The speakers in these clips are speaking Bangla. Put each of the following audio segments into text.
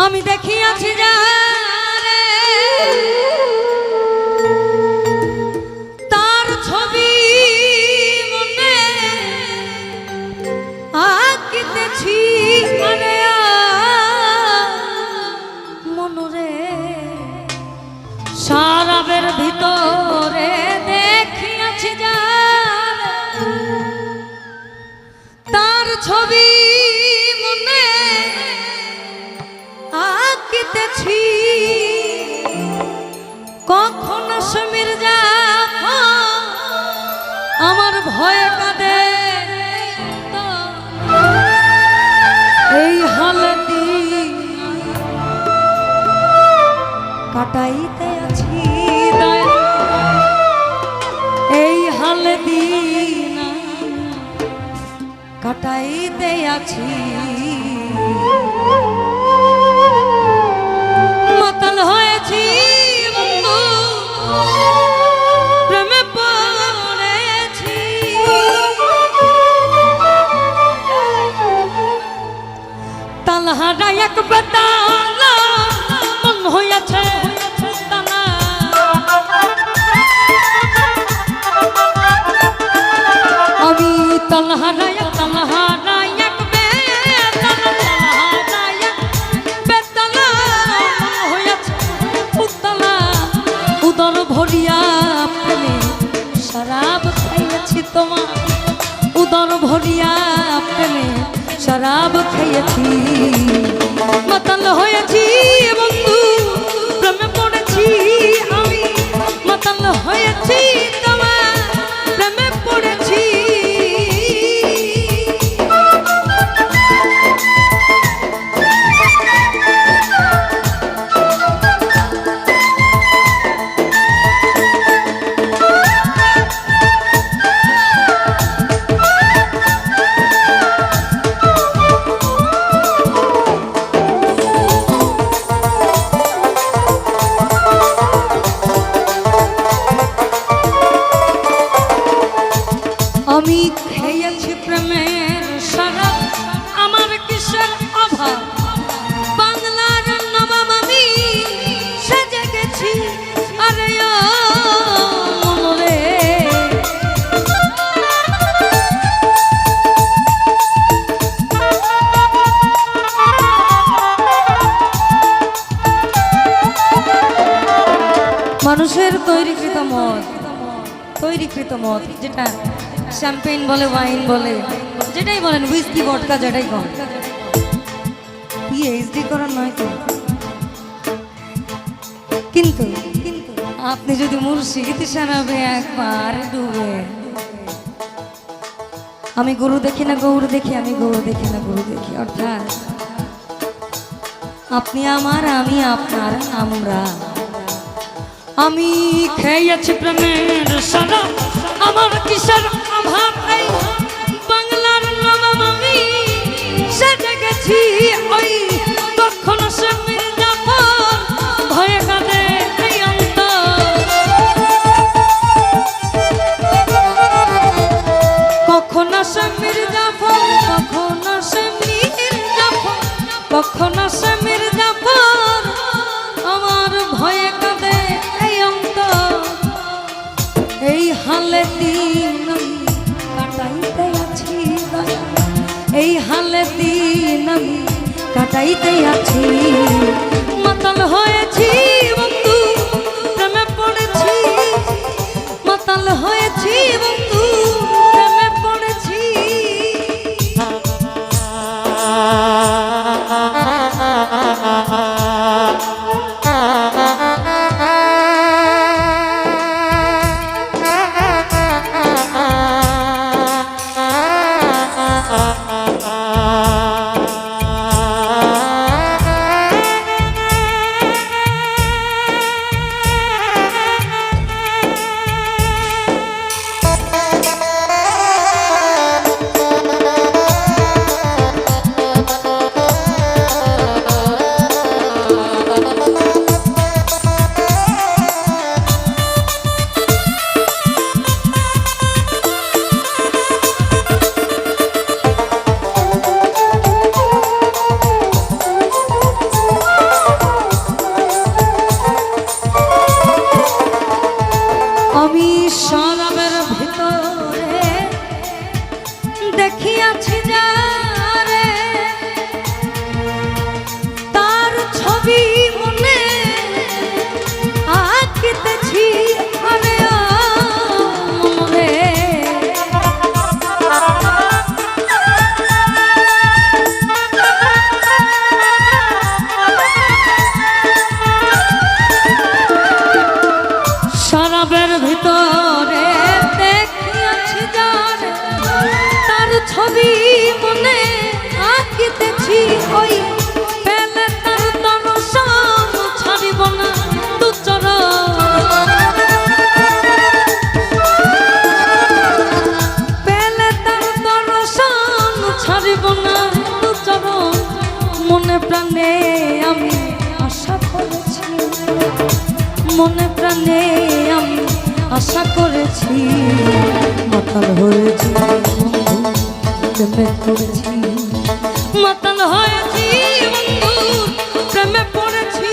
আমি দেখিয়াছি যারে তার ছবি মনে আঁকিতেছি মানে মনরে সারাবের ভিতরে দেখিয়াছি যারে তার ছবি মনে আঁকিতেছি কখন সমীর যা আমার ভয়ে কাঁদে এই হালতি কাটাইতে আছি এই হালতি কাটাইতে আছি মাতাল হয়েছি বন্ধু প্রেমে পড়েছি তালহারা এক বেতালা মন হয়েছে তালা আমি তালহারা ভরিয়া প্রেমে শরাব খাইয়াছি তোমার উদর ভরিয়া প্রেমে শরাব খাইয়াছি মাতাল হয়েছি বন্ধু প্রেমে পড়েছি আমি মাতাল হয়েছি তোমার প্রেমে পড়েছি আমি খেয়েছি প্রেমের শরাব আমার কিসের অভাব বাংলার নবাব আমি সেজে গেছি আরে মনরে মানুষের তৈরিকৃত মদ যেটা শ্যাম্পেন বলে ওয়াইন বলে যেটাই বলেন হুইস্কি ভডকা যেটাই কন পিএইচডি করার নয় তো কিন্তু আপনি যদি মুর্শিদ শরাবে একবার ডুবে আমি গুরু দেখি না গৌর দেখি আমি গৌর দেখি না গুরু দেখি অর্থাৎ আপনি আমার আমি আপনার আমরা আমি খেয়েছি প্রেমের শরাব আমার কিসের অভাব এই বাংলার নবাব আমি সেজে গেছি ওই কখন সে মির্জাফর ভয়ে কাঁদে এই অন্তর কখন সে মির্জাফর কখন সে মির্জাফর কখন সে মির্জাফর আমার ভয়ে কাঁদে এই অন্তর এই হালে দিন কাটাইতে আছি এই হালে দিন কাটাইতে আছি মাতাল হয়েছি বন্ধু প্রেমে পড়েছি মাতাল হয়েছি বন্ধু প্রেমে পড়েছি প্রাণে আমি আশা করেছি, মনে প্রাণে আমি আশা করেছি, মাতাল হয়েছি প্রেমে পড়েছি, মাতাল হয়েছি বন্ধু প্রেমে পড়েছি।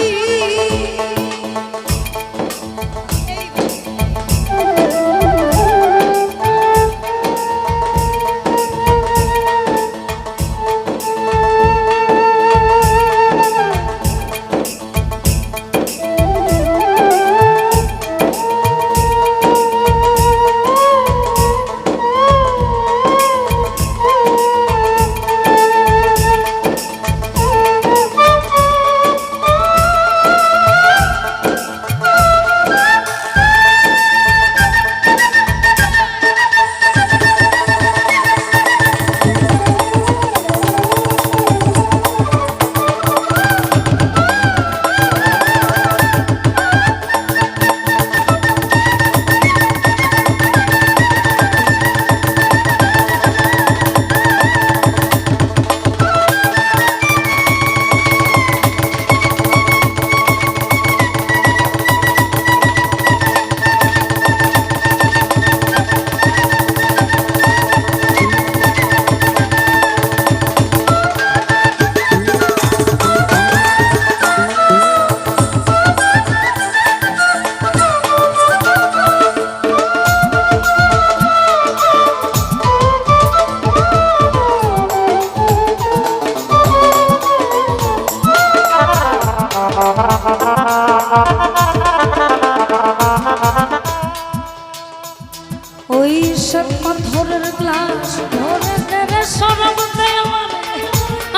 ওই সব পাথরের গ্লাস ধরে ধরে সরব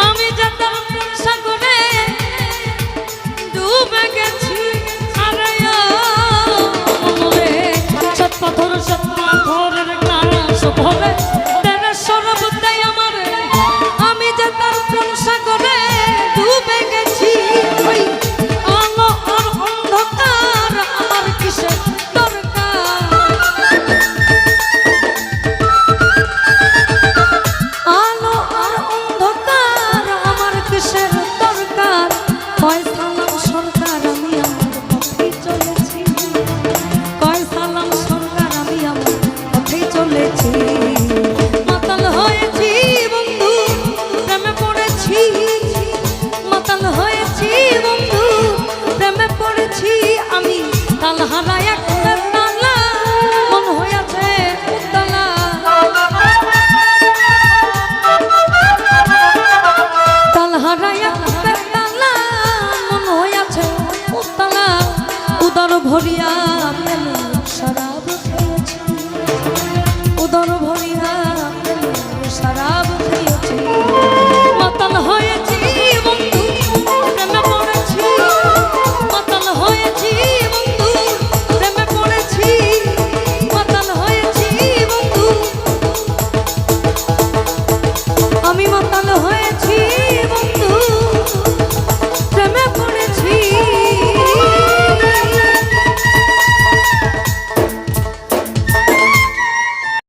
আমি যেতাম সাগরে ডুবে গেছি, আরে সব পাথরের গ্লাস ধরে ধরে সরব আমার আমি যেতাম সাগরে ডুবে গেছি। আলো আর অন্ধকার আমার কিসের ভরিয়া